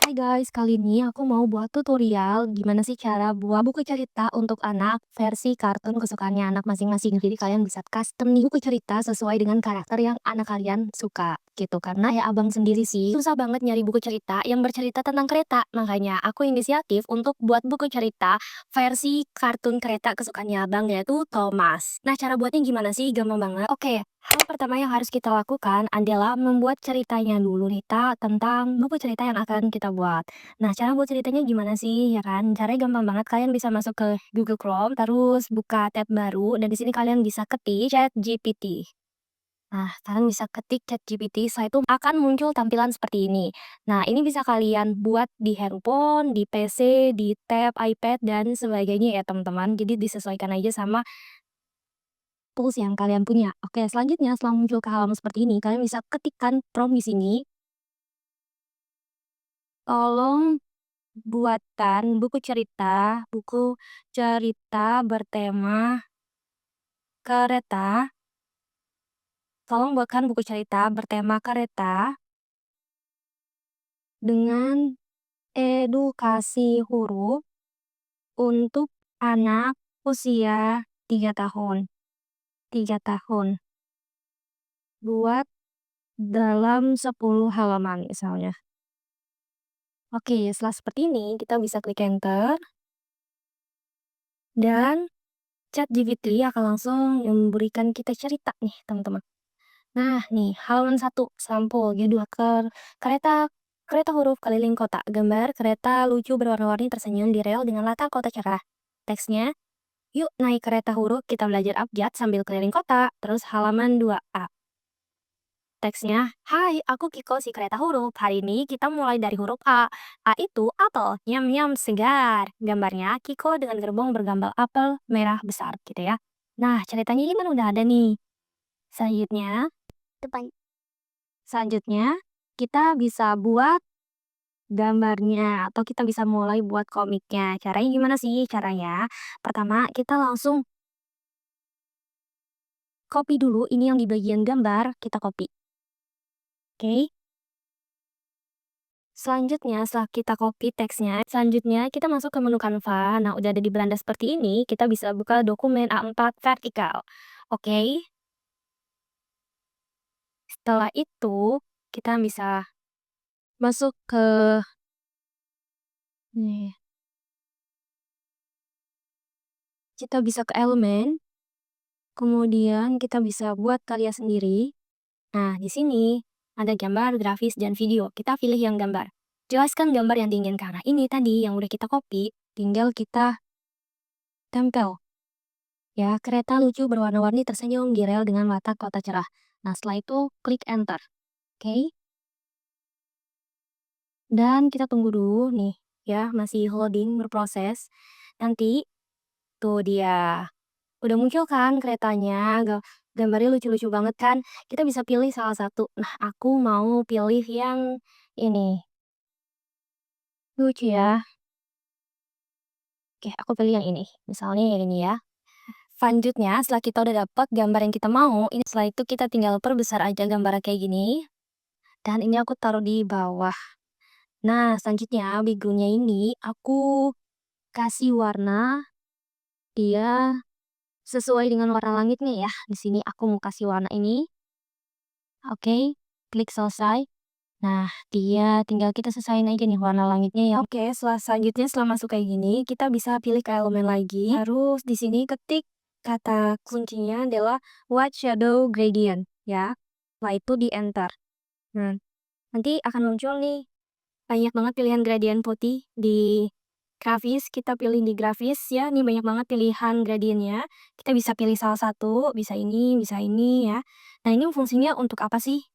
Hai guys, kali ini aku mau buat tutorial gimana sih cara buat buku cerita untuk anak versi kartun kesukaannya anak masing-masing. Jadi kalian bisa custom nih buku cerita sesuai dengan karakter yang anak kalian suka gitu. Karena ya abang sendiri sih susah banget nyari buku cerita yang bercerita tentang kereta. Makanya aku inisiatif untuk buat buku cerita versi kartun kereta kesukaannya abang yaitu Thomas. Nah, cara buatnya gimana sih? Gampang banget. Oke, hal pertama yang harus kita lakukan adalah membuat ceritanya dulu Rita tentang buku cerita yang akan kita buat. Nah, cara buat ceritanya gimana sih, ya kan? Caranya gampang banget. Kalian bisa masuk ke Google Chrome, terus buka tab baru, dan di sini kalian bisa ketik ChatGPT. Nah, kalian bisa ketik ChatGPT, setelah itu akan muncul tampilan seperti ini. Nah, ini bisa kalian buat di handphone, di PC, di tab, iPad, dan sebagainya ya teman-teman. Jadi disesuaikan aja sama tools yang kalian punya. Oke, selanjutnya setelah muncul ke halaman seperti ini, kalian bisa ketikkan prompt di sini. Tolong buatkan buku cerita bertema kereta. Tolong buatkan buku cerita bertema kereta dengan edukasi huruf untuk anak usia 3 tahun. 3 tahun. Buat dalam 10 halaman misalnya. Oke, setelah seperti ini, kita bisa klik enter, dan ChatGPT akan langsung memberikan kita cerita nih, teman-teman. Nah, nih, halaman 1, sampul, judul kereta kereta huruf keliling kota. Gambar kereta lucu berwarna-warni tersenyum di rel dengan latar kota cerah. Teksnya, yuk naik kereta huruf, kita belajar abjad sambil keliling kota. Terus halaman 2A. Teksnya, hai, aku Kiko si kereta huruf. Hari ini kita mulai dari huruf A. A itu apel, nyam-nyam segar. Gambarnya Kiko dengan gerbong bergambar apel merah besar gitu ya. Nah, ceritanya ini kan udah ada nih. Selanjutnya, depan. Selanjutnya, kita bisa buat gambarnya atau kita bisa mulai buat komiknya. Caranya gimana sih? Caranya, pertama kita langsung copy dulu ini yang di bagian gambar, kita copy. Oke. Selanjutnya, setelah kita copy teksnya, selanjutnya kita masuk ke menu Canva. Nah, udah ada di beranda seperti ini, kita bisa buka dokumen A4 vertikal. Oke. Setelah itu, kita bisa masuk ke nih, kita bisa ke elemen, kemudian kita bisa buat karya sendiri. Nah, di sini ada gambar, grafis, dan video. Kita pilih yang gambar. Jelaskan gambar yang diinginkan. Nah, ini tadi yang udah kita copy, tinggal kita tempel. Ya, kereta lucu berwarna-warni tersenyum di rel dengan latar kota cerah. Nah, setelah itu klik enter. Oke. Dan kita tunggu dulu nih, ya, masih loading, berproses. Nanti, tuh dia. Udah muncul kan keretanya, gambarnya lucu-lucu banget kan. Kita bisa pilih salah satu. Nah, aku mau pilih yang ini. Lucu ya. Oke, aku pilih yang ini. Misalnya yang ini ya. Selanjutnya, setelah kita udah dapat gambar yang kita mau, ini setelah itu kita tinggal perbesar aja gambarnya kayak gini. Dan ini aku taruh di bawah. Nah, selanjutnya backgroundnya ini aku kasih warna dia sesuai dengan warna langitnya ya. Di sini aku mau kasih warna ini. Oke, klik selesai. Nah, dia tinggal kita sesuaiin aja nih warna langitnya ya. Oke, selanjutnya setelah masuk kayak gini, kita bisa pilih ke elemen lagi. Terus di sini ketik kata kuncinya adalah white shadow gradient ya. Setelah itu di enter. Nah, nanti akan muncul nih banyak banget pilihan gradient putih di grafis. Kita pilih di grafis ya. Ini banyak banget pilihan gradientnya. Kita bisa pilih salah satu, bisa ini ya. Nah, ini fungsinya untuk apa sih?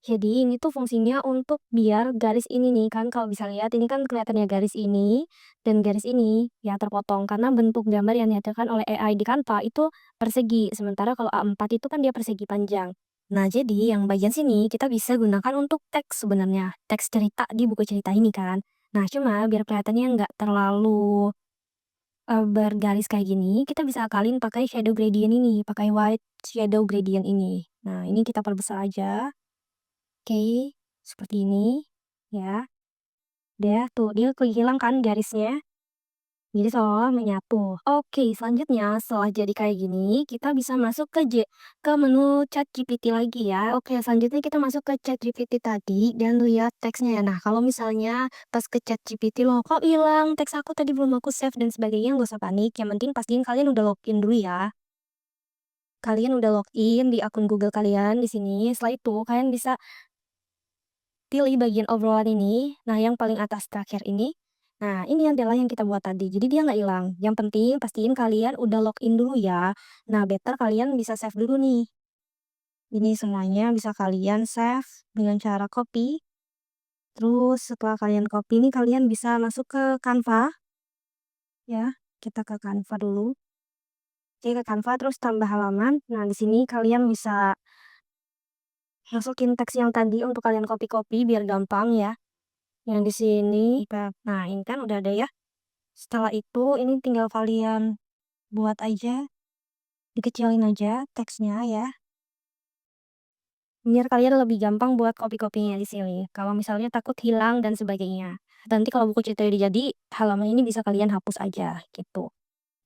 Jadi ini tuh fungsinya untuk biar garis ini nih kan kalau bisa lihat ini kan kelihatannya garis ini dan garis ini ya terpotong karena bentuk gambar yang dihasilkan oleh AI di Canva itu persegi. Sementara kalau A4 itu kan dia persegi panjang. Nah, jadi yang bagian sini kita bisa gunakan untuk teks sebenarnya. Teks cerita di buku cerita ini kan. Nah, cuma biar kelihatannya nggak terlalu bergaris kayak gini, kita bisa akalin pakai shadow gradient ini, pakai white shadow gradient ini. Nah, ini kita perbesar aja. Oke, seperti ini ya. dia hilang kan garisnya. Jadi seolah menyatu. Oke, selanjutnya setelah jadi kayak gini, kita bisa masuk ke menu ChatGPT lagi ya. Oke, selanjutnya kita masuk ke ChatGPT tadi dan lihat teksnya ya. Nah, kalau misalnya pas ke ChatGPT loh, kok hilang teks aku tadi belum aku save dan sebagainya, nggak usah panik. Yang penting pastiin kalian udah login dulu ya. Kalian udah login di akun Google kalian di sini. Setelah itu kalian bisa pilih bagian obrolan ini. Nah, yang paling atas terakhir ini. Nah, ini adalah yang kita buat tadi. Jadi dia nggak hilang. Yang penting pastiin kalian udah login dulu ya. Nah, better kalian bisa save dulu nih. Ini semuanya bisa kalian save dengan cara copy. Terus setelah kalian copy ini kalian bisa masuk ke Canva ya. Kita ke Canva dulu. Oke, ke Canva terus tambah halaman. Nah, di sini kalian bisa masukin teks yang tadi untuk kalian copy-copy biar gampang ya. Yang di sini. Nah, ini kan udah ada ya. Setelah itu ini tinggal kalian buat aja, dikecilin aja teksnya ya. Biar kalian lebih gampang buat copy-copy-nya di sini. Kalau misalnya takut hilang dan sebagainya. Nanti kalau buku cerita udah jadi, halaman ini bisa kalian hapus aja gitu.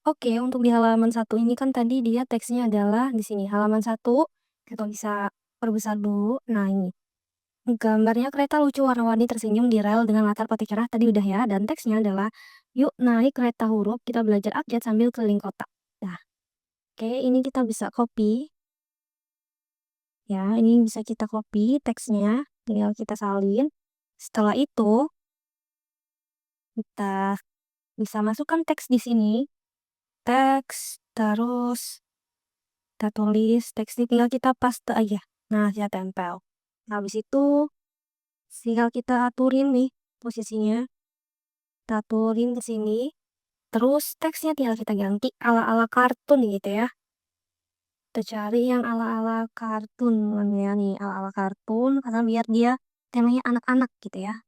Oke, untuk di halaman 1 ini kan tadi dia teksnya adalah di sini halaman 1. Kita bisa perbesar dulu. Nah, ini. Gambarnya kereta lucu warna-warni tersenyum di rel dengan latar putih cerah tadi udah ya. Dan teksnya adalah, yuk naik kereta huruf, kita belajar abjad sambil keliling kota. Nah, oke, ini kita bisa copy. Ya, ini bisa kita copy teksnya. Tinggal kita salin. Setelah itu, kita bisa masukkan teks di sini. Teks, terus kita tulis teks ini tinggal kita paste aja. Nah, dia tempel. Nah, habis itu tinggal kita aturin nih posisinya. Kita aturin ke sini. Terus teksnya tinggal kita ganti ala-ala kartun gitu ya. Kita cari yang ala-ala kartun ya nih, ala-ala kartun karena biar dia temanya anak-anak gitu ya.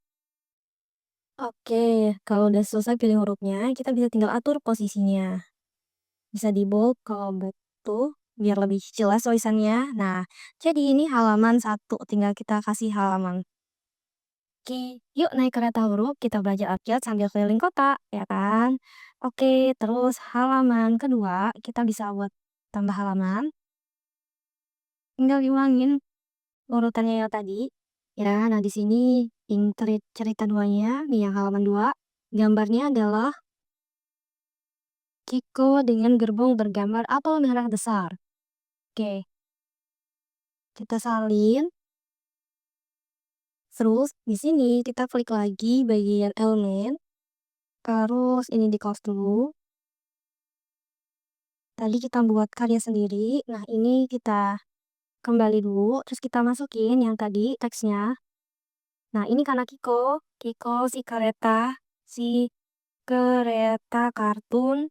Oke, kalau udah selesai pilih hurufnya, kita bisa tinggal atur posisinya. Bisa di bold kalau betul biar lebih jelas tulisannya. Nah, jadi ini halaman 1, tinggal kita kasih halaman. Oke, yuk naik kereta huruf, kita belajar abjad sambil keliling kota, ya kan? Oke, terus halaman kedua, kita bisa buat tambah halaman. Tinggal diulangin urutannya yang tadi. Ya, nah di sini cerita duanya, nih yang halaman 2. Gambarnya adalah Kiko dengan gerbong bergambar apel merah besar. Oke, kita salin. Terus di sini kita klik lagi bagian elemen. Terus ini di close dulu. Tadi kita buat karya sendiri. Nah, ini kita kembali dulu. Terus kita masukin yang tadi teksnya. Nah, ini karena Kiko. Kiko si kereta kartun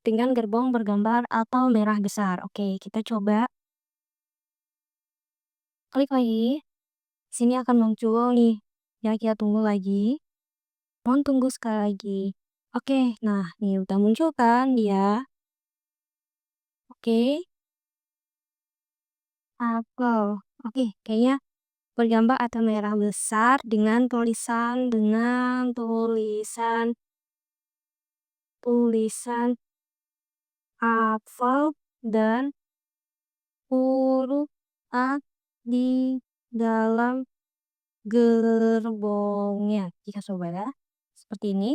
dengan gerbong bergambar apel merah besar. Oke, kita coba klik lagi. Sini akan muncul nih. Ya, kita tunggu lagi. Mohon tunggu sekali lagi. Oke, nah ini udah muncul kan dia. Oke, apel. Oke, kayaknya bergambar atau merah besar dengan tulisan tulisan apel dan huruf A di dalam gerbongnya. Kita coba ya. Seperti ini.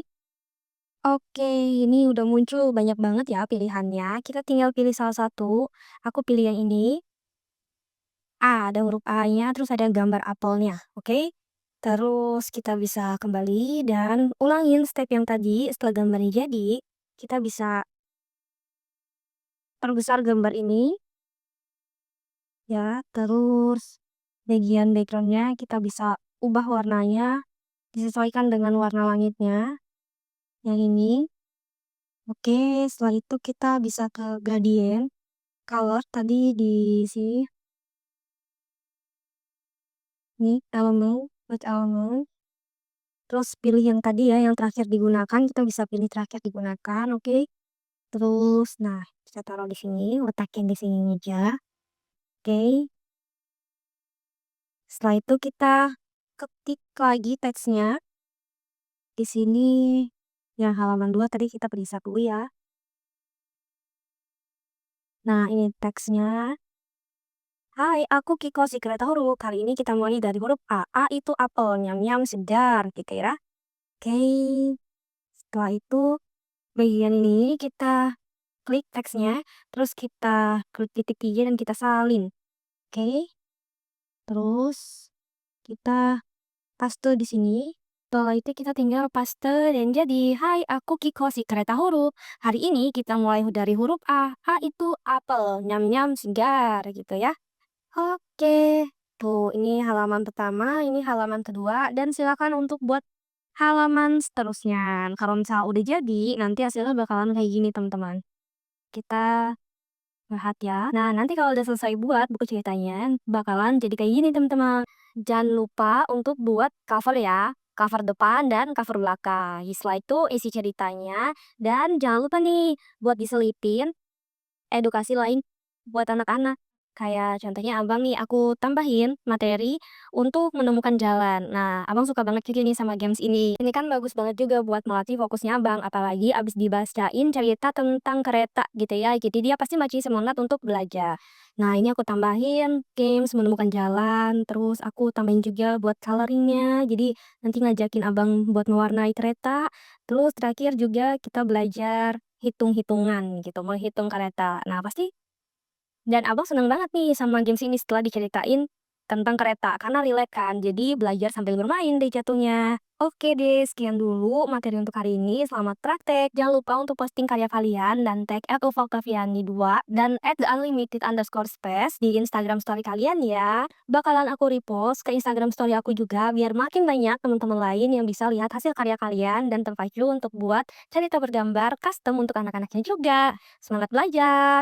Oke, ini udah muncul banyak banget ya pilihannya. Kita tinggal pilih salah satu. Aku pilih yang ini. A, ada huruf A-nya, terus ada gambar apelnya. Oke. Terus kita bisa kembali dan ulangin step yang tadi. Setelah gambarnya jadi, kita bisa perbesar gambar ini. Ya, terus bagian backgroundnya kita bisa ubah warnanya. Disesuaikan dengan warna langitnya. Yang ini. Oke, setelah itu kita bisa ke gradient. Color tadi di sini. Nih, elemen, buat elemen. Terus pilih yang tadi ya, yang terakhir digunakan. Kita bisa pilih terakhir digunakan, oke. Terus, nah, kita taruh di sini, letakin di sini aja. Oke. Setelah itu kita ketik lagi teksnya. Di sini yang halaman 2 tadi kita periksa dulu ya. Nah, ini teksnya. Hai, aku Kiko si kereta huruf. Kali ini kita mulai dari huruf A. A itu apel, nyam-nyam segar, gitu ya. Oke, setelah itu bagian ini kita klik teksnya, terus kita klik titik 3 dan kita salin. Oke, terus kita paste di sini. Setelah itu kita tinggal paste dan jadi, hai aku Kiko si kereta huruf. Hari ini kita mulai dari huruf A. A itu apel, nyam-nyam segar, gitu ya. Oke, tuh ini halaman pertama, ini halaman kedua, dan silakan untuk buat halaman seterusnya. Kalau misal udah jadi, nanti hasilnya bakalan kayak gini teman-teman. Kita lihat ya. Nah, nanti kalau udah selesai buat buku ceritanya, bakalan jadi kayak gini teman-teman. Jangan lupa untuk buat cover ya. Cover depan dan cover belakang. Setelah itu isi ceritanya. Dan jangan lupa nih buat diselipin edukasi lain buat anak-anak. Kayak contohnya abang nih, aku tambahin materi untuk menemukan jalan. Nah, abang suka banget juga nih sama games ini. Ini kan bagus banget juga buat melatih fokusnya abang. Apalagi abis dibacain cerita tentang kereta gitu ya. Jadi dia pasti makin semangat untuk belajar. Nah, ini aku tambahin games menemukan jalan. Terus aku tambahin juga buat coloringnya. Jadi nanti ngajakin abang buat mewarnai kereta. Terus terakhir juga kita belajar hitung-hitungan gitu, menghitung kereta. Nah, pasti dan Abang seneng banget nih sama games ini setelah diceritain tentang kereta, karena relate kan, jadi belajar sambil bermain deh jatuhnya. Oke deh, sekian dulu materi untuk hari ini. Selamat praktek. Jangan lupa untuk posting karya kalian dan tag @ulfaktaviani2 dan @theunlimited_space di Instagram story kalian ya. Bakalan aku repost ke Instagram story aku juga biar makin banyak teman-teman lain yang bisa lihat hasil karya kalian dan terpacu untuk buat cerita bergambar custom untuk anak-anaknya juga. Semangat belajar!